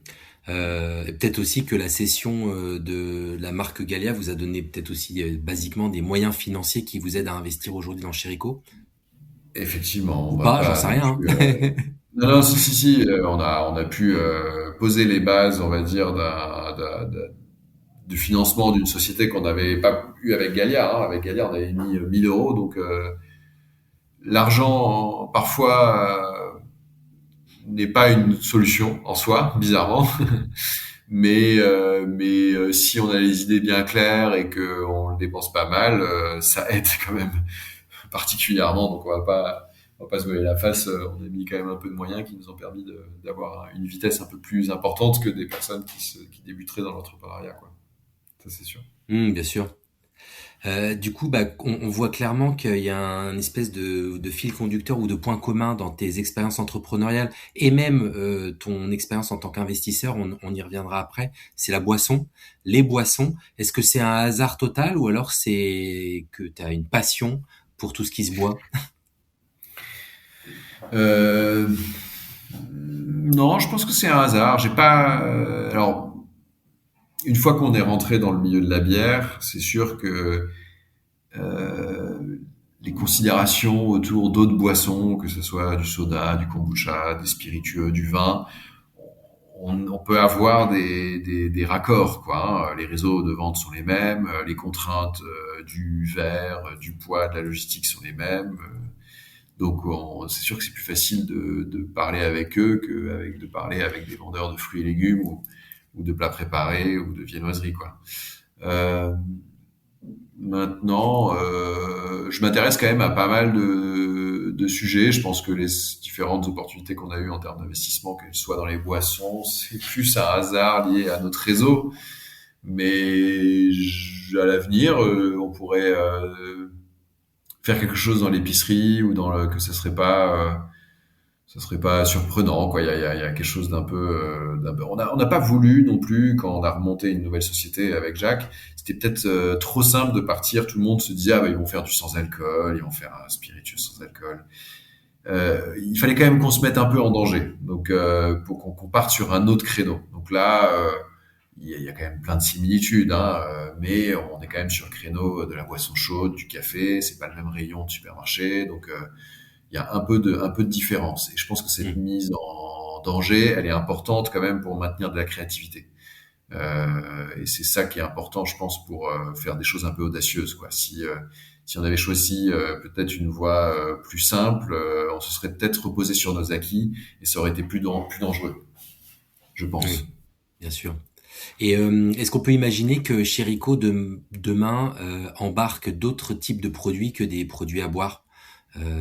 Speaker 2: Et peut-être aussi que la cession de la marque Gallia vous a donné peut-être aussi basiquement des moyens financiers qui vous aident à investir aujourd'hui dans Chérico.
Speaker 3: Effectivement, on
Speaker 2: Ou
Speaker 3: va
Speaker 2: pas, j'en
Speaker 3: pas
Speaker 2: sais
Speaker 3: non
Speaker 2: rien,
Speaker 3: plus.
Speaker 2: hein.
Speaker 3: Non, non, si, on a pu poser les bases, on va dire, du financement d'une société qu'on n'avait pas eu avec Gallia, hein. Avec Gallia, on avait mis 1000 euros, donc l'argent parfois n'est pas une solution en soi, bizarrement. Mais si on a les idées bien claires et qu'on le dépense pas mal, ça aide quand même particulièrement. Donc on va pas se voiler la face. On a mis quand même un peu de moyens qui nous ont permis d'avoir une vitesse un peu plus importante que des personnes qui débuteraient dans l'entrepreneuriat, quoi. Ça c'est sûr.
Speaker 2: Bien sûr. Du coup, on voit clairement qu'il y a un espèce de fil conducteur ou de point commun dans tes expériences entrepreneuriales et même ton expérience en tant qu'investisseur. On y reviendra après. C'est la boisson, les boissons. Est-ce que c'est un hasard total ou alors c'est que tu as une passion pour tout ce qui se boit?
Speaker 3: Euh, non, je pense que c'est un hasard. J'ai pas. Alors, une fois qu'on est rentré dans le milieu de la bière, c'est sûr que euh, les considérations autour d'autres boissons, que ce soit du soda, du kombucha, des spiritueux, du vin, on peut avoir des raccords, quoi, hein. Les réseaux de vente sont les mêmes, les contraintes du verre, du poids, de la logistique sont les mêmes. Donc, c'est sûr que c'est plus facile de parler avec eux que de parler avec des vendeurs de fruits et légumes ou de plats préparés ou de viennoiseries, quoi. Euh, Maintenant, je m'intéresse quand même à pas mal de sujets. Je pense que les différentes opportunités qu'on a eues en termes d'investissement, qu'elles soient dans les boissons, c'est plus un hasard lié à notre réseau. Mais à l'avenir, on pourrait faire quelque chose dans l'épicerie ou dans le que ça serait pas surprenant, quoi. Il y a quelque chose on n'a pas voulu non plus quand on a remonté une nouvelle société avec Jacques. C'était peut-être trop simple de partir. Tout le monde se disait ah bah, ils vont faire du sans alcool, ils vont faire un spiritueux sans alcool. Il fallait quand même qu'on se mette un peu en danger. Donc pour qu'on parte sur un autre créneau. Donc là il y a quand même plein de similitudes, hein, mais on est quand même sur le créneau de la boisson chaude, du café. C'est pas le même rayon de supermarché, donc il y a un peu de différence. Et je pense que cette
Speaker 2: Hmm.
Speaker 3: mise en danger, elle est importante quand même pour maintenir de la créativité. Et c'est ça qui est important, je pense, pour faire des choses un peu audacieuses, quoi. Si on avait choisi peut-être une voie plus simple, on se serait peut-être reposé sur nos acquis et ça aurait été plus dangereux, je pense.
Speaker 2: Oui, bien sûr. Et est-ce qu'on peut imaginer que Chérico demain embarque d'autres types de produits que des produits à boire?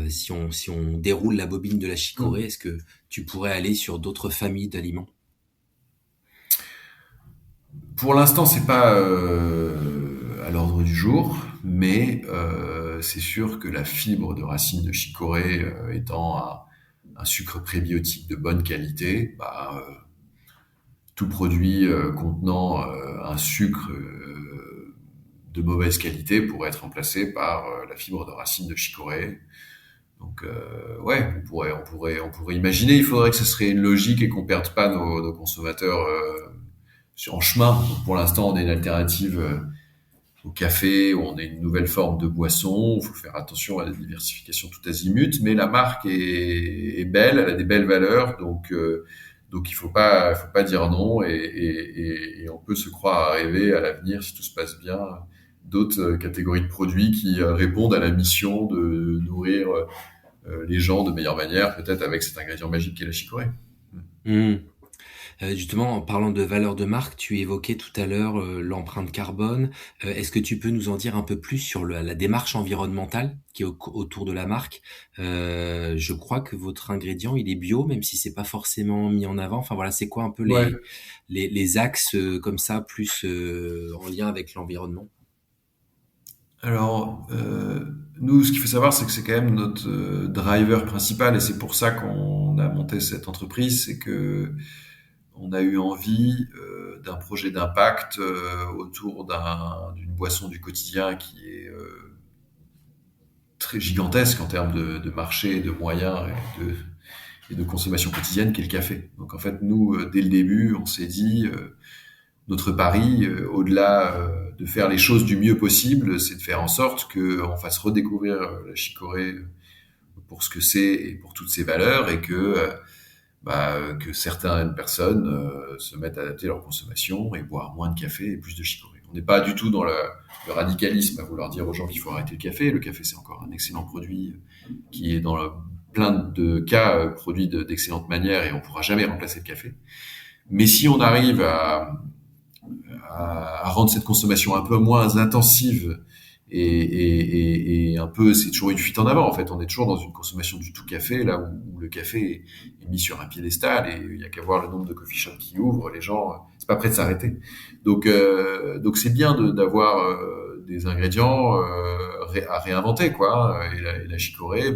Speaker 2: Si on déroule la bobine de la chicorée,
Speaker 3: Mm.
Speaker 2: est-ce que tu pourrais aller sur d'autres familles d'aliments?
Speaker 3: Pour l'instant, c'est pas à l'ordre du jour, mais c'est sûr que la fibre de racine de chicorée étant un sucre prébiotique de bonne qualité, tout produit contenant un sucre de mauvaise qualité pourrait être remplacé par la fibre de racine de chicorée. Donc ouais, on pourrait imaginer. Il faudrait que ce serait une logique et qu'on perde pas nos consommateurs en chemin. Donc, pour l'instant, on est une alternative au café, où on est une nouvelle forme de boisson. Il faut faire attention à la diversification tout azimut, mais la marque est belle, elle a des belles valeurs, donc faut pas dire non et on peut se croire à rêver à l'avenir si tout se passe bien d'autres catégories de produits qui répondent à la mission de nourrir les gens de meilleure manière, peut-être avec cet ingrédient magique qui est la chicorée.
Speaker 2: Hmm. Justement, en parlant de valeur de marque, tu évoquais tout à l'heure l'empreinte carbone. Est-ce que tu peux nous en dire un peu plus sur la démarche environnementale qui est autour de la marque? Je crois que votre ingrédient, il est bio, même si c'est pas forcément mis en avant. Enfin voilà, c'est quoi un peu
Speaker 3: Ouais.
Speaker 2: les axes comme ça, plus en lien avec l'environnement?
Speaker 3: Alors, nous, ce qu'il faut savoir, c'est que c'est quand même notre driver principal, et c'est pour ça qu'on a monté cette entreprise, c'est que on a eu envie d'un projet d'impact autour d'une boisson du quotidien qui est très gigantesque en termes de marché, de moyens et de consommation quotidienne, qui est le café. Donc en fait, nous, dès le début, on s'est dit, notre pari, au-delà de faire les choses du mieux possible, c'est de faire en sorte qu'on fasse redécouvrir la chicorée pour ce que c'est et pour toutes ses valeurs, et que certaines personnes se mettent à adapter leur consommation et boire moins de café et plus de chicorée. On n'est pas du tout dans le radicalisme à vouloir dire aux gens qu'il faut arrêter le café. Le café, c'est encore un excellent produit qui est plein de cas produit d'excellente manière, et on pourra jamais remplacer le café. Mais si on arrive à rendre cette consommation un peu moins intensive et un peu, c'est toujours une fuite en avant en fait. On est toujours dans une consommation du tout café, là où le café est mis sur un piédestal et il y a qu'à voir le nombre de coffee shops qui ouvrent, les gens, c'est pas prêt de s'arrêter. Donc c'est bien d'avoir des ingrédients à réinventer, quoi. Et la chicorée,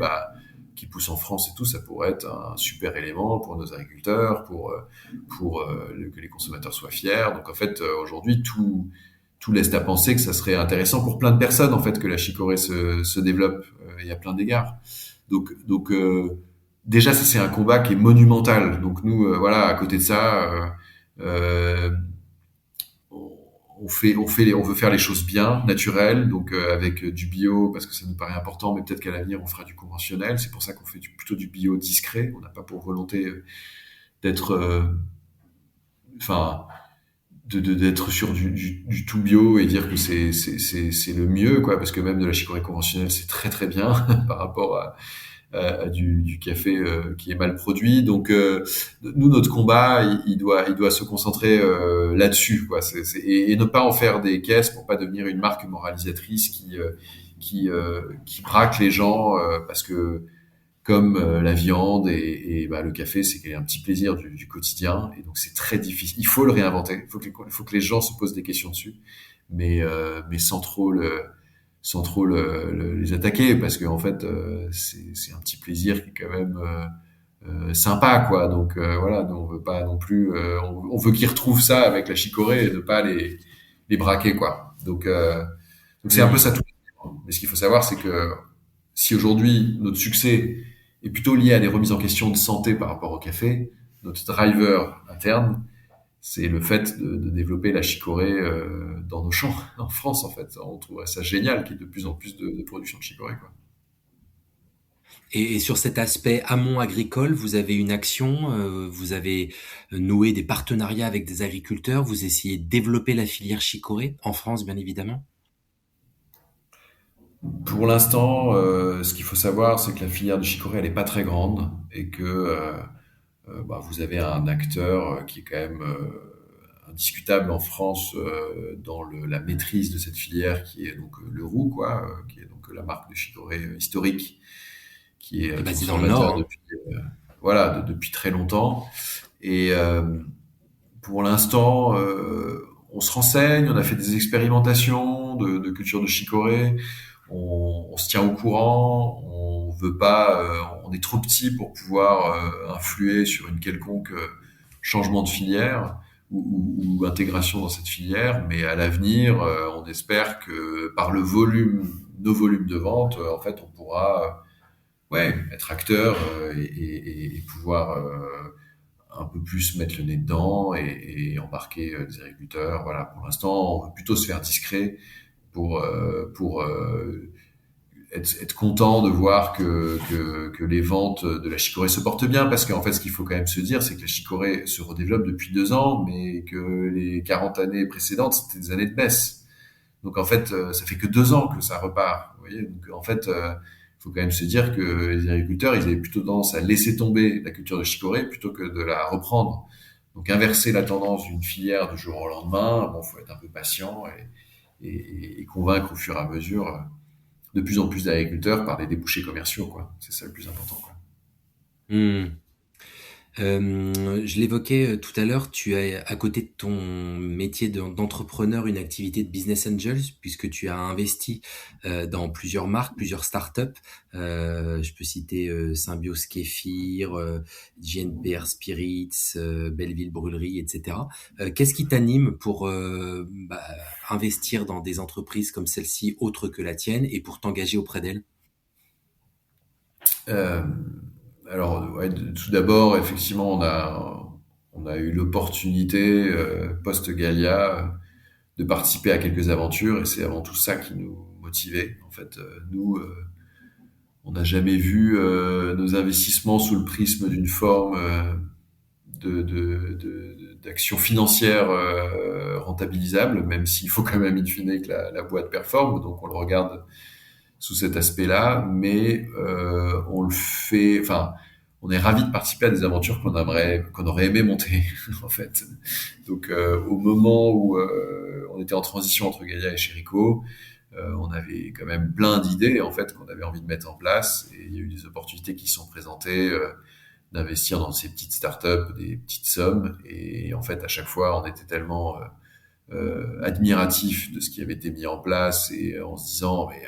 Speaker 3: qui pousse en France et tout, ça pourrait être un super élément pour nos agriculteurs, que les consommateurs soient fiers. Donc en fait, aujourd'hui, tout laisse à penser que ça serait intéressant pour plein de personnes, en fait, que la chicorée se développe et à plein d'égards. Déjà, ça c'est un combat qui est monumental. Donc nous, voilà, à côté de ça, euh, on veut faire les choses bien, naturelles, donc avec du bio parce que ça nous paraît important, mais peut-être qu'à l'avenir on fera du conventionnel. C'est pour ça qu'on fait plutôt du bio discret. On n'a pas pour volonté d'être, enfin, d'être sur du tout bio et dire que c'est le mieux, quoi, parce que même de la chicorée conventionnelle c'est très très bien par rapport à du café qui est mal produit. Donc nous, notre combat, il doit se concentrer là-dessus, quoi. Et ne pas en faire des caisses pour pas devenir une marque moralisatrice qui braque les gens parce que comme la viande et le café, c'est un petit plaisir du quotidien, et donc c'est très difficile. Il faut le réinventer. Il faut que les gens se posent des questions dessus, mais sans trop les attaquer, parce que en fait c'est un petit plaisir qui est quand même sympa, quoi. Donc voilà, on veut pas non plus on veut qu'ils retrouvent ça avec la chicorée et ne pas les braquer, quoi. Donc c'est un peu ça tout. Mais ce qu'il faut savoir, c'est que si aujourd'hui notre succès est plutôt lié à des remises en question de santé par rapport au café, notre driver interne, c'est le fait de développer la chicorée dans nos champs en France, en fait. On trouverait ça génial qu'il y ait de plus en plus de production de chicorée, quoi.
Speaker 2: Et sur cet aspect amont agricole, vous avez une action, vous avez noué des partenariats avec des agriculteurs, vous essayez de développer la filière chicorée en France, bien évidemment.
Speaker 3: Pour l'instant, ce qu'il faut savoir, c'est que la filière de chicorée, elle est pas très grande, et que vous avez un acteur qui est quand même indiscutable en France dans la maîtrise de cette filière, qui est donc le Roux, quoi, qui est donc la marque de chicorée historique, qui est
Speaker 2: Qui est basé dans le
Speaker 3: transformateur
Speaker 2: Nord, hein.
Speaker 3: depuis depuis très longtemps. Et pour l'instant, on se renseigne, on a fait des expérimentations de culture de chicorée, on se tient au courant, on veut pas, on est trop petit pour pouvoir influer sur une quelconque changement de filière ou intégration dans cette filière, mais à l'avenir, on espère que par nos volumes de vente, en fait, on pourra être acteur et pouvoir un peu plus mettre le nez dedans et embarquer des agriculteurs. Voilà, pour l'instant, on veut plutôt se faire discret pour être content de voir que les ventes de la chicorée se portent bien, parce qu'en fait, ce qu'il faut quand même se dire, c'est que la chicorée se redéveloppe depuis 2 ans, mais que les 40 années précédentes, c'était des années de baisse. Donc en fait, ça fait que 2 ans que ça repart. Vous voyez, donc en fait, faut quand même se dire que les agriculteurs, ils avaient plutôt tendance à laisser tomber la culture de chicorée plutôt que de la reprendre. Donc inverser la tendance d'une filière du jour au lendemain, bon, faut être un peu patient et convaincre au fur et à mesure de plus en plus d'agriculteurs par des débouchés commerciaux, quoi. C'est ça le plus important, quoi.
Speaker 2: Hmm. Je l'évoquais tout à l'heure, tu as à côté de ton métier d'entrepreneur une activité de business angels, puisque tu as investi dans plusieurs marques, plusieurs startups. Je peux citer Symbiose Kéfir, JNPR Spirits, Belleville Brûlerie, etc. Qu'est-ce qui t'anime pour investir dans des entreprises comme celle-ci, autres que la tienne, et pour t'engager auprès d'elles?
Speaker 3: Euh, alors, tout d'abord, effectivement, on a eu l'opportunité, post-Galia, de participer à quelques aventures, et c'est avant tout ça qui nous motivait. En fait, nous, on n'a jamais vu nos investissements sous le prisme d'une forme d'action financière rentabilisable, même s'il faut quand même in fine que la boîte performe, donc on le regarde sous cet aspect-là, mais on le fait, enfin, on est ravi de participer à des aventures qu'on aurait aimé monter, en fait. Donc, au moment où on était en transition entre Galia et Chérico, on avait quand même plein d'idées, en fait, qu'on avait envie de mettre en place, et il y a eu des opportunités qui se sont présentées, d'investir dans ces petites startups des petites sommes, et en fait, à chaque fois, on était tellement admiratif de ce qui avait été mis en place et en se disant mais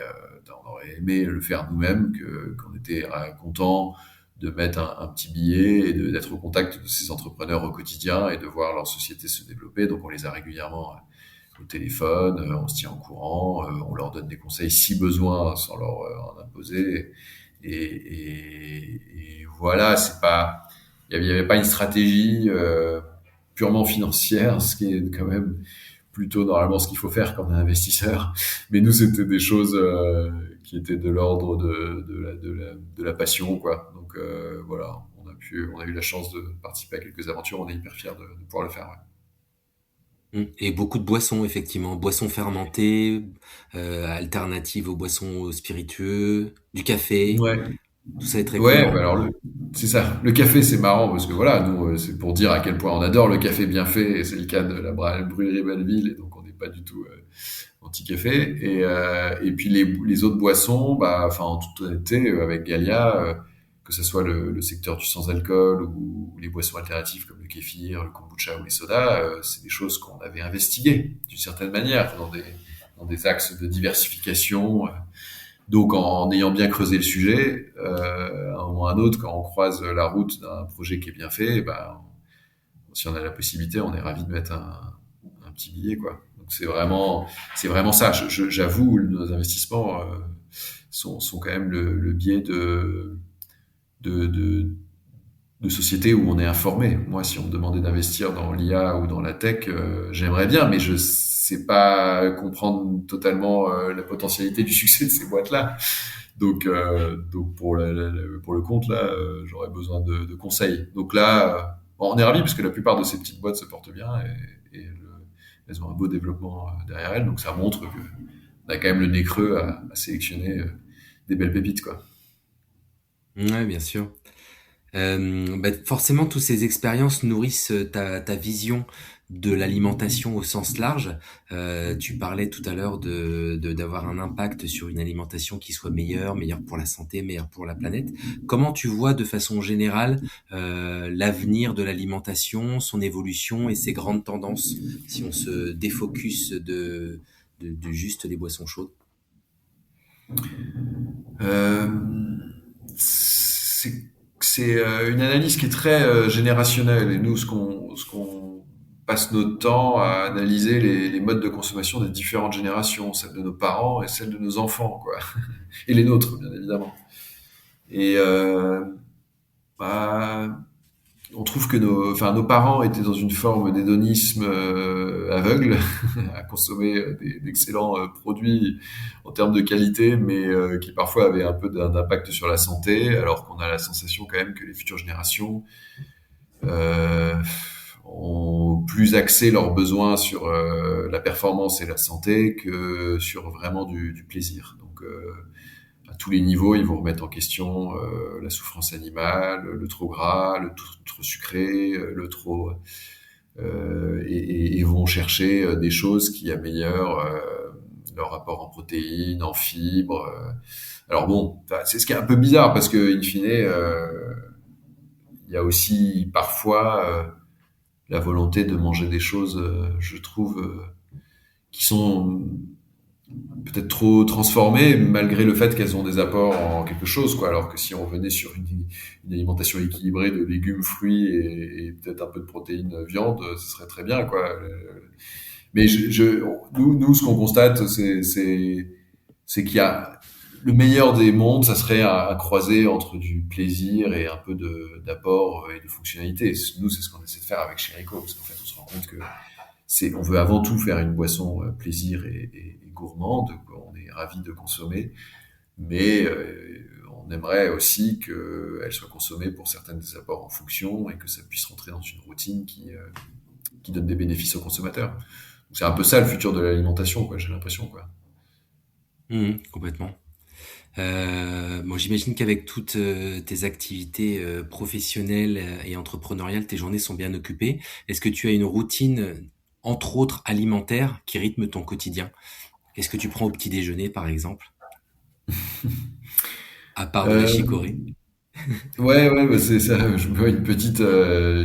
Speaker 3: on aurait aimé le faire nous-mêmes, qu'on était content de mettre un petit billet et d'être au contact de ces entrepreneurs au quotidien et de voir leur société se développer. Donc on les a régulièrement au téléphone, on se tient au courant, on leur donne des conseils si besoin sans leur en imposer. Et voilà, c'est pas, il y avait pas une stratégie purement financière, ce qui est quand même plutôt normalement ce qu'il faut faire quand on est investisseur. Mais nous, c'était des choses qui étaient de l'ordre de la passion, quoi. Donc voilà, on a eu la chance de participer à quelques aventures. On est hyper fiers de pouvoir le faire. Ouais.
Speaker 2: Et beaucoup de boissons, effectivement. Boissons fermentées, alternatives aux boissons spiritueux, du café.
Speaker 3: Ouais.
Speaker 2: Tout ça est très
Speaker 3: Ouais, bah
Speaker 2: courant.
Speaker 3: alors c'est ça. Le café, c'est marrant parce que voilà, nous, c'est pour dire à quel point on adore le café bien fait. Et c'est le cas de la brûlerie Belleville, et donc on n'est pas du tout anti-café. Et puis les autres boissons, bah, enfin, en toute honnêteté, avec Galia, que ce soit le secteur du sans-alcool ou les boissons alternatives comme le kéfir, le kombucha ou les sodas, c'est des choses qu'on avait investiguées d'une certaine manière dans des axes de diversification. Donc, en ayant bien creusé le sujet, à un moment ou à un autre, quand on croise la route d'un projet qui est bien fait, eh ben, si on a la possibilité, on est ravi de mettre un petit billet, quoi. Donc, c'est vraiment ça. J'avoue, nos investissements sont quand même le biais de, de, de sociétés où on est informé. Moi, si on me demandait d'investir dans l'IA ou dans la tech, j'aimerais bien, mais je sais pas comprendre totalement la potentialité du succès de ces boîtes-là. Donc pour le compte là, j'aurais besoin de conseils. Donc là, bon, on est ravis parce que la plupart de ces petites boîtes se portent bien et elles ont un beau développement derrière elles. Donc ça montre que on a quand même le nez creux à sélectionner des belles pépites, quoi.
Speaker 2: Ouais, bien sûr. Bah, forcément, toutes ces expériences nourrissent ta vision de l'alimentation au sens large. Tu parlais tout à l'heure d'avoir un impact sur une alimentation qui soit meilleure pour la santé, meilleure pour la planète. Comment tu vois de façon générale l'avenir de l'alimentation, son évolution et ses grandes tendances, si on se défocus de juste des boissons chaudes?
Speaker 3: Euh, c'est une analyse qui est très générationnelle et nous ce qu'on passe notre temps à analyser les modes de consommation des différentes générations, celles de nos parents et celles de nos enfants, quoi, et les nôtres bien évidemment. Et bah, on trouve que nos parents étaient dans une forme d'hédonisme aveugle, à consommer d'excellents produits en termes de qualité, mais qui parfois avaient un peu d'impact sur la santé, alors qu'on a la sensation quand même que les futures générations euh, ont plus axé leurs besoins sur la performance et la santé que sur vraiment du plaisir. Donc à tous les niveaux, ils vont remettre en question la souffrance animale, le trop gras, le trop sucré, le trop et vont chercher des choses qui améliorent leur rapport en protéines, en fibres. Alors bon, c'est ce qui est un peu bizarre parce que in fine, il y a aussi parfois la volonté de manger des choses, je trouve, qui sont peut-être trop transformées malgré le fait qu'elles ont des apports en quelque chose, quoi. Alors que si on revenait sur une alimentation équilibrée de légumes, fruits et peut-être un peu de protéines, viande, ce serait très bien, quoi. Mais nous, ce qu'on constate, c'est qu'il y a le meilleur des mondes, ça serait un croisé entre du plaisir et un peu d'apport et de fonctionnalité. Nous, c'est ce qu'on essaie de faire avec Chérico, parce qu'en fait, on se rend compte que on veut avant tout faire une boisson plaisir et gourmande, qu'on est ravi de consommer, mais on aimerait aussi qu'elle soit consommée pour certains des apports en fonction et que ça puisse rentrer dans une routine qui donne des bénéfices aux consommateurs. Donc c'est un peu ça le futur de l'alimentation, quoi, j'ai l'impression, quoi.
Speaker 2: Complètement. Bon, j'imagine qu'avec toutes tes activités professionnelles et entrepreneuriales, tes journées sont bien occupées. Est-ce que tu as une routine, entre autres alimentaire, qui rythme ton quotidien? Qu'est-ce que tu prends au petit déjeuner, par exemple, à part de la
Speaker 3: Euh,
Speaker 2: chicorée?
Speaker 3: Ouais, bah, c'est ça. Je me vois une petite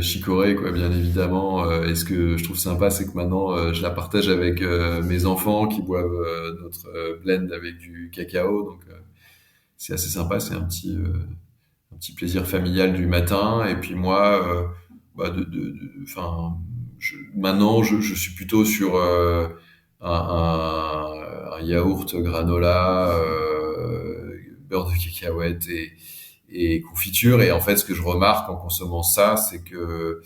Speaker 3: chicorée, quoi, bien évidemment. Et ce que je trouve sympa, c'est que maintenant, je la partage avec mes enfants qui boivent notre blend avec du cacao. Donc, c'est assez sympa. C'est un petit plaisir familial du matin. Et puis moi, bah, enfin, maintenant, je suis plutôt sur un yaourt granola, beurre de cacahuète et confiture. Et en fait, ce que je remarque en consommant ça, c'est que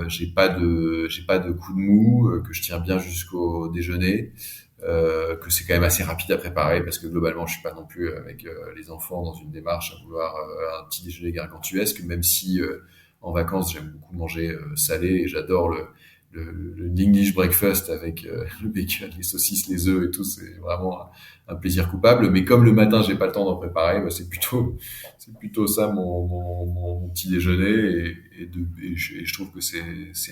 Speaker 3: j'ai pas de coup de mou, que je tiens bien jusqu'au déjeuner, que c'est quand même assez rapide à préparer parce que globalement, je suis pas non plus avec les enfants dans une démarche à vouloir un petit déjeuner gargantuesque, même si en vacances, j'aime beaucoup manger salé et j'adore le English breakfast avec le bacon, les saucisses, les œufs et tout, c'est vraiment un plaisir coupable. Mais comme le matin, j'ai pas le temps d'en préparer, bah, c'est plutôt ça mon petit déjeuner et je trouve que c'est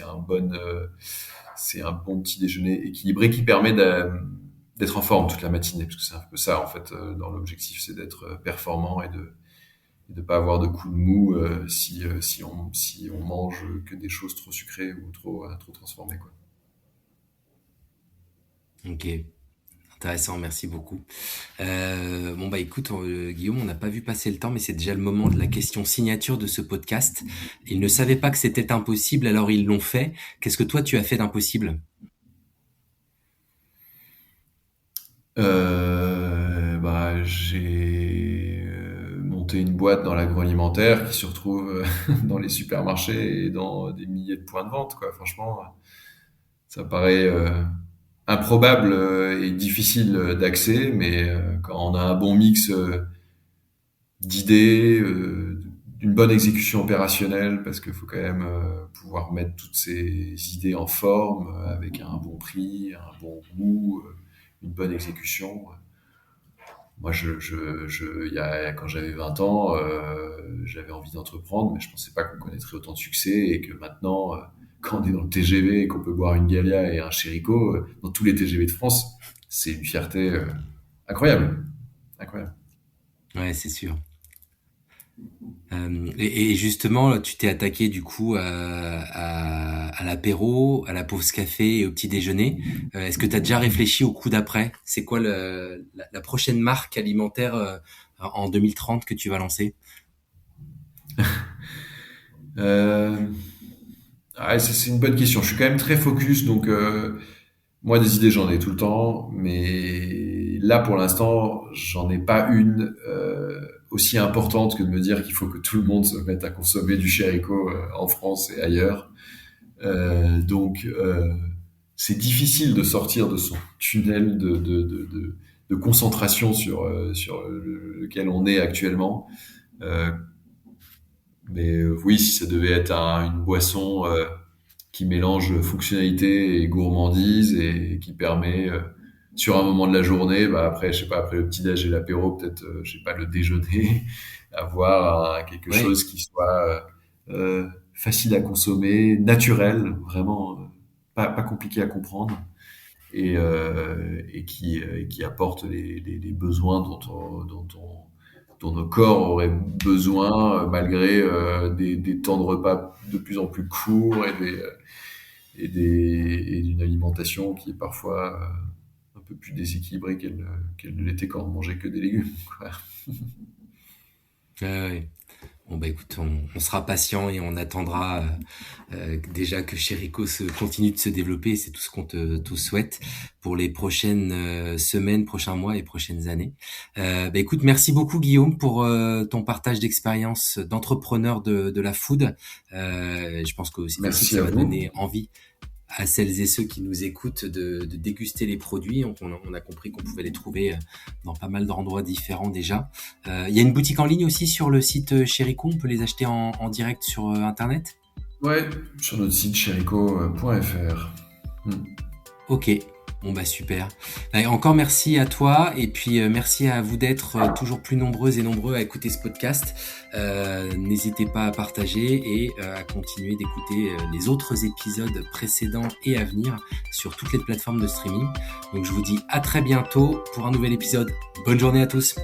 Speaker 3: un bon petit déjeuner équilibré qui permet d'être en forme toute la matinée, parce que c'est un peu ça en fait dans l'objectif, c'est d'être performant et de pas avoir de coups de mou si on mange que des choses trop sucrées ou trop transformées, quoi.
Speaker 2: Ok, intéressant, merci beaucoup. Bon bah écoute, Guillaume, on n'a pas vu passer le temps, mais c'est déjà le moment de la question signature de ce podcast. Ils ne savaient pas que c'était impossible, alors ils l'ont fait. Qu'est-ce que toi tu as fait d'impossible?
Speaker 3: Bah, j'ai monté une boîte dans l'agroalimentaire qui se retrouve dans les supermarchés et dans des milliers de points de vente, quoi. Franchement, ça paraît improbable et difficile d'accès, mais quand on a un bon mix d'idées, d'une bonne exécution opérationnelle, parce qu'il faut quand même pouvoir mettre toutes ces idées en forme avec un bon prix, un bon goût, une bonne exécution. Moi, quand j'avais 20 ans, j'avais envie d'entreprendre, mais je pensais pas qu'on connaîtrait autant de succès et que maintenant, quand on est dans le TGV et qu'on peut boire une Gallia et un Chérico, dans tous les TGV de France, c'est une fierté incroyable, incroyable.
Speaker 2: Ouais, c'est sûr. Et justement, tu t'es attaqué du coup à l'apéro, à la pause café et au petit déjeuner. Est-ce que tu as déjà réfléchi au coup d'après? C'est quoi la prochaine marque alimentaire en 2030 que tu vas lancer?
Speaker 3: Euh, c'est une bonne question. Je suis quand même très focus, donc moi des idées j'en ai tout le temps, mais là pour l'instant j'en ai pas une aussi importante que de me dire qu'il faut que tout le monde se mette à consommer du Chérico en France et ailleurs. Donc c'est difficile de sortir de son tunnel de concentration lequel on est actuellement. Euh, mais oui, si ça devait être une boisson qui mélange fonctionnalité et gourmandise et qui permet sur un moment de la journée, bah après, je sais pas, après le petit-déj et l'apéro, peut-être, je sais pas, le déjeuner, avoir quelque
Speaker 2: Ouais,
Speaker 3: chose qui soit facile à consommer, naturel, vraiment pas compliqué à comprendre et qui apporte les besoins dont nos corps auraient besoin malgré des temps de repas de plus en plus courts et d'une alimentation qui est parfois un peu plus déséquilibrée qu'elle ne l'était quand on mangeait que des légumes, quoi.
Speaker 2: ouais. Bon bah écoute, on sera patient et on attendra déjà que Chérico continue de se développer. C'est tout ce qu'on te souhaite pour les prochaines semaines, prochains mois et prochaines années. Bah écoute, merci beaucoup Guillaume pour ton partage d'expérience d'entrepreneur de la food. Je pense que aussi que
Speaker 3: Merci
Speaker 2: ça
Speaker 3: à
Speaker 2: va
Speaker 3: vous.
Speaker 2: donner envie à celles et ceux qui nous écoutent de déguster les produits. On a compris qu'on pouvait les trouver dans pas mal d'endroits différents déjà. Il y a une boutique en ligne aussi sur le site Chérico. On peut les acheter en direct sur Internet.
Speaker 3: Ouais, sur notre site cherico.fr.
Speaker 2: Ok. Bon bah super. Allez, encore merci à toi et puis merci à vous d'être toujours plus nombreuses et nombreux à écouter ce podcast. N'hésitez pas à partager et à continuer d'écouter les autres épisodes précédents et à venir sur toutes les plateformes de streaming. Donc je vous dis à très bientôt pour un nouvel épisode. Bonne journée à tous.